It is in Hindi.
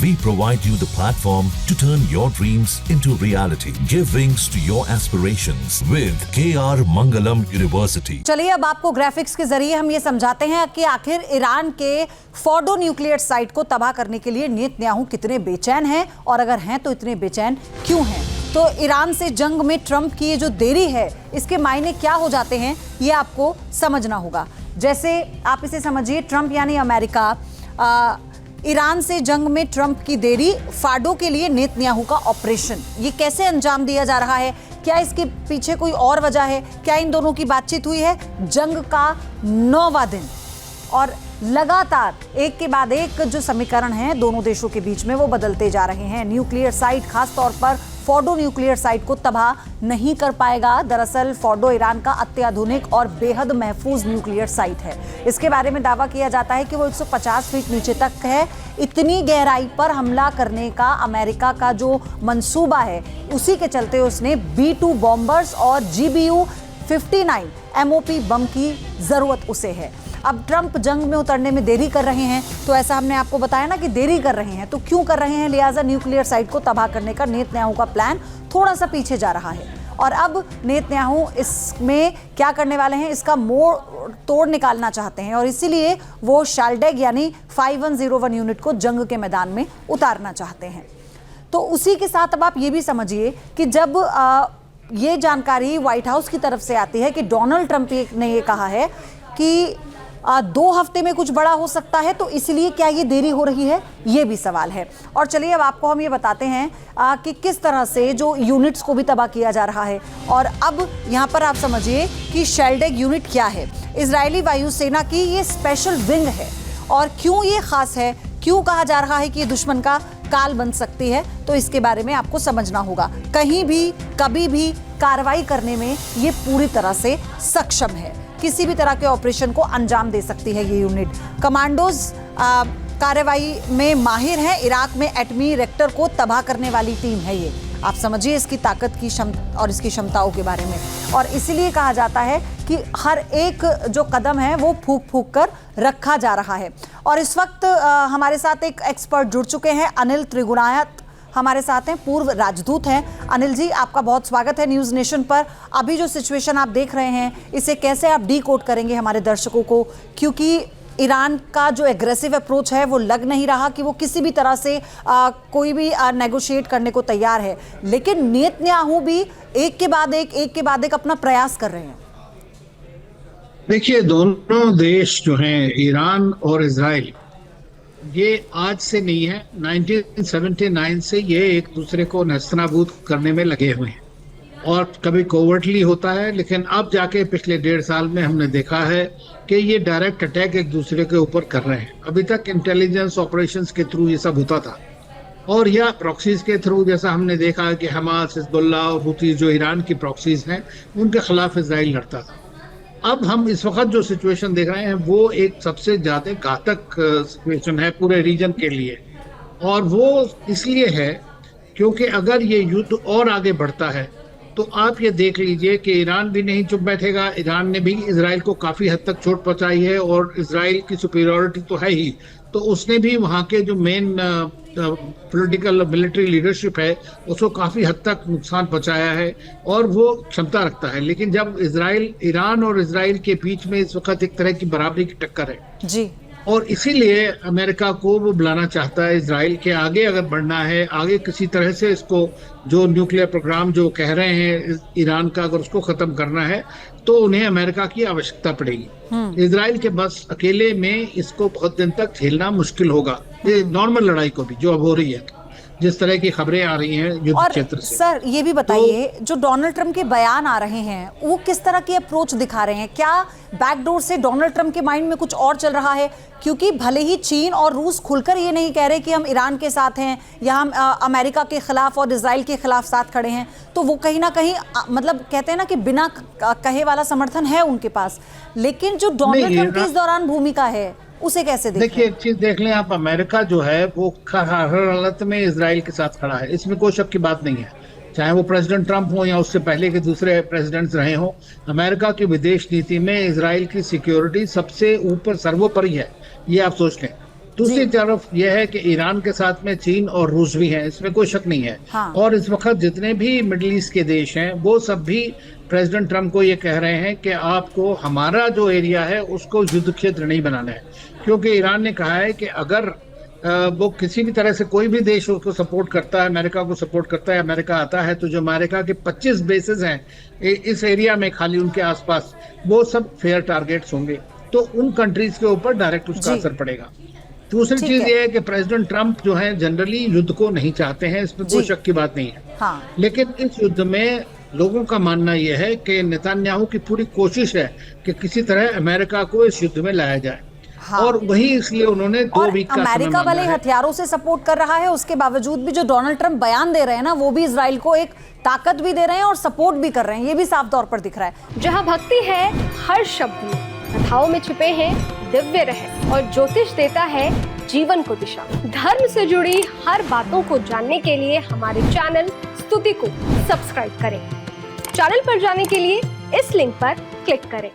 We provide you the platform to turn your dreams into reality. Give wings to your aspirations with KR Mangalam University. चलिए अब आपको ग्राफिक्स के जरिए हम ये समझाते हैं कि आखिर ईरान के फोर्डो न्यूक्लियर साइट को तबाह करने के लिए नेतन्याहू कितने बेचैन हैं, और अगर हैं तो इतने बेचैन क्यों हैं। तो ईरान से जंग में ट्रंप की ये जो देरी है, इसके मायने क्या हो जाते हैं, ये आपको समझना होगा। जैसे आप इसे समझिए, ट्रंप यानी अमेरिका, ईरान से जंग में ट्रंप की देरी, फाडो के लिए नेतन्याहू का ऑपरेशन, ये कैसे अंजाम दिया जा रहा है, क्या इसके पीछे कोई और वजह है, क्या इन दोनों की बातचीत हुई है। जंग का 9वां दिन और लगातार एक के बाद एक जो समीकरण हैं दोनों देशों के बीच में वो बदलते जा रहे हैं। न्यूक्लियर साइट, खास तौर पर फोर्डो न्यूक्लियर साइट को तबाह नहीं कर पाएगा। दरअसल फोर्डो ईरान का अत्याधुनिक और बेहद महफूज न्यूक्लियर साइट है। इसके बारे में दावा किया जाता है कि वो 150 फीट नीचे तक है। इतनी गहराई पर हमला करने का अमेरिका का जो मंसूबा है, उसी के चलते उसने B-2 बॉम्बर्स और GBU-59 MOP बम की जरूरत उसे है। अब ट्रंप जंग में उतरने में देरी कर रहे हैं, तो ऐसा हमने आपको बताया ना कि देरी कर रहे हैं, तो क्यों कर रहे हैं, लिहाजा न्यूक्लियर साइट को तबाह करने का नेतन्याहू का प्लान थोड़ा सा पीछे जा रहा है। और अब नेतन्याहू इसमें क्या करने वाले हैं, इसका मोड़ तोड़ निकालना चाहते हैं, और इसीलिए वो शालडेग यानी 5101 यूनिट को जंग के मैदान में उतारना चाहते हैं। तो उसी के साथ अब आप ये भी समझिए कि जब ये जानकारी व्हाइट हाउस की तरफ से आती है कि डोनाल्ड ट्रंप ने ये कहा है कि 2 हफ्ते में कुछ बड़ा हो सकता है, तो इसलिए क्या ये देरी हो रही है, ये भी सवाल है। और चलिए अब आपको हम ये बताते हैं कि किस तरह से जो यूनिट्स को भी तबाह किया जा रहा है। और अब यहाँ पर आप समझिए कि शेल्डेग यूनिट क्या है। इजरायली वायुसेना की ये स्पेशल विंग है, और क्यों ये खास है, क्यों कहा जा रहा है कि ये दुश्मन का काल बन सकती है, तो इसके बारे में आपको समझना होगा। कहीं भी कभी भी कार्रवाई करने में ये पूरी तरह से सक्षम है, किसी भी तरह के ऑपरेशन को अंजाम दे सकती है ये यूनिट। कमांडोज कार्रवाई में माहिर हैं। इराक में एटमी रिएक्टर को तबाह करने वाली टीम है ये। आप समझिए इसकी ताकत की और इसकी क्षमताओं के बारे में। और इसीलिए कहा जाता है कि हर एक जो कदम है वो फूंक फूंक कर रखा जा रहा है। और इस वक्त हमारे साथ एक एक्सपर्ट जुड़ चुके हैं, अनिल त्रिगुणायत हमारे साथ हैं, पूर्व राजदूत हैं। अनिल जी, आपका बहुत स्वागत है न्यूज़ नेशन पर। अभी जो सिचुएशन आप देख रहे हैं, इसे कैसे आप डीकोड करेंगे हमारे दर्शकों को, क्योंकि ईरान का जो एग्रेसिव अप्रोच है वो लग नहीं रहा कि वो किसी भी तरह से कोई भी नेगोशिएट करने को तैयार है, लेकिन नेतन्याहू भी एक के बाद एक अपना प्रयास कर रहे हैं। देखिए, दोनों देश जो हैं, ईरान और इजराइल, ये आज से नहीं है। 1979 से ये एक दूसरे को नेस्तनाबूद करने में लगे हुए हैं, और कभी कोवर्टली होता है, लेकिन अब जाके पिछले 1.5 साल में हमने देखा है कि ये डायरेक्ट अटैक एक दूसरे के ऊपर कर रहे हैं। अभी तक इंटेलिजेंस ऑपरेशंस के थ्रू ये सब होता था, और या प्रॉक्सीज के थ्रू, जैसा हमने देखा कि हमास, हिजबुल्लाह और हुती जो ईरान की प्रॉक्सीज हैं, उनके खिलाफ इजराइल लड़ता था। अब हम इस वक्त जो सिचुएशन देख रहे हैं वो एक सबसे ज्यादा घातक सिचुएशन है पूरे रीजन के लिए, और वो इसलिए है क्योंकि अगर ये युद्ध और आगे बढ़ता है तो आप ये देख लीजिए कि ईरान भी नहीं चुप बैठेगा। ईरान ने भी इजराइल को काफ़ी हद तक चोट पहुंचाई है, और इजराइल की सुपीरियरिटी तो है ही, तो उसने भी वहाँ के जो मेन पॉलिटिकल मिलिट्री लीडरशिप है उसको काफ़ी हद तक नुकसान पहुंचाया है, और वो क्षमता रखता है। लेकिन जब ईरान और इजराइल के बीच में इस वक्त एक तरह की बराबरी की टक्कर है जी, और इसीलिए अमेरिका को वो बुलाना चाहता है इजराइल के आगे अगर बढ़ना है, आगे किसी तरह से इसको जो न्यूक्लियर प्रोग्राम जो कह रहे हैं ईरान का, अगर उसको खत्म करना है तो उन्हें अमेरिका की आवश्यकता पड़ेगी। इजराइल के बस अकेले में इसको बहुत दिन तक झेलना मुश्किल होगा, ये नॉर्मल लड़ाई को भी जो अब हो रही है, जिस तरह की खबरें आ रही हैं युद्ध क्षेत्र से। सर ये भी बताइए, जो डोनाल्ड ट्रंप के बयान आ रहे हैं वो किस तरह की अप्रोच दिखा रहे हैं? क्या बैकडोर से डोनाल्ड ट्रंप के माइंड में कुछ और चल रहा है? क्योंकि भले ही चीन और रूस खुलकर ये नहीं कह रहे कि हम ईरान के साथ हैं या हम अमेरिका के खिलाफ और इजराइल के खिलाफ साथ खड़े हैं, तो वो कहीं ना कहीं मतलब कहते हैं ना कि बिना कहे वाला समर्थन है उनके पास, लेकिन जो डोनाल्ड ट्रंप की इस दौरान भूमिका है उसे कैसे देखिए? एक चीज देख लें आप, अमेरिका जो है वो हर हालत में इजराइल के साथ खड़ा है, इसमें कोई शक की बात नहीं है। चाहे वो प्रेसिडेंट ट्रंप हो या उससे पहले के दूसरे प्रेसिडेंट्स रहे हो, अमेरिका की विदेश नीति में इजराइल की सिक्योरिटी सबसे ऊपर सर्वोपरि है, ये आप सोच लें। दूसरी तरफ यह है कि ईरान के साथ में चीन और रूस भी हैं, इसमें कोई शक नहीं है। हाँ। और इस वक्त जितने भी मिडिल ईस्ट के देश हैं वो सब भी प्रेसिडेंट ट्रम्प को ये कह रहे हैं कि आपको हमारा जो एरिया है उसको युद्ध क्षेत्र नहीं बनाना है, क्योंकि ईरान ने कहा है कि अगर वो किसी भी तरह से कोई भी देश उसको सपोर्ट करता है, अमेरिका को सपोर्ट करता है, अमेरिका आता है, तो जो अमेरिका के 25 बेसेस हैं इस एरिया में खाली उनके आसपास, वो सब फेयर टारगेट्स होंगे, तो उन कंट्रीज के ऊपर डायरेक्ट उसका असर पड़ेगा। दूसरी चीज ये है कि प्रेसिडेंट ट्रम्प जो है जनरली युद्ध को नहीं चाहते हैं, इसमें कोई शक की बात नहीं है। हाँ। लेकिन इस युद्ध में लोगों का मानना यह है कि नेतन्याहू की पूरी कोशिश है कि किसी तरह अमेरिका को इस युद्ध में लाया जाए। हाँ। और वही इसलिए उन्होंने 2 वीक का समय अमेरिका भले हथियारों से सपोर्ट कर रहा है, उसके बावजूद भी जो डोनाल्ड ट्रंप बयान दे रहे हैं ना, वो भी इजराइल को एक ताकत भी दे रहे हैं और सपोर्ट भी कर रहे हैं, ये भी साफ तौर पर दिख रहा है। जहां भक्ति है हर शब्द में, कथाओं में छिपे हैं दिव्य रहस्य और ज्योतिष देता है जीवन को दिशा। धर्म से जुड़ी हर बातों को जानने के लिए हमारे चैनल स्तुति को सब्सक्राइब करें। चैनल पर जाने के लिए इस लिंक पर क्लिक करें।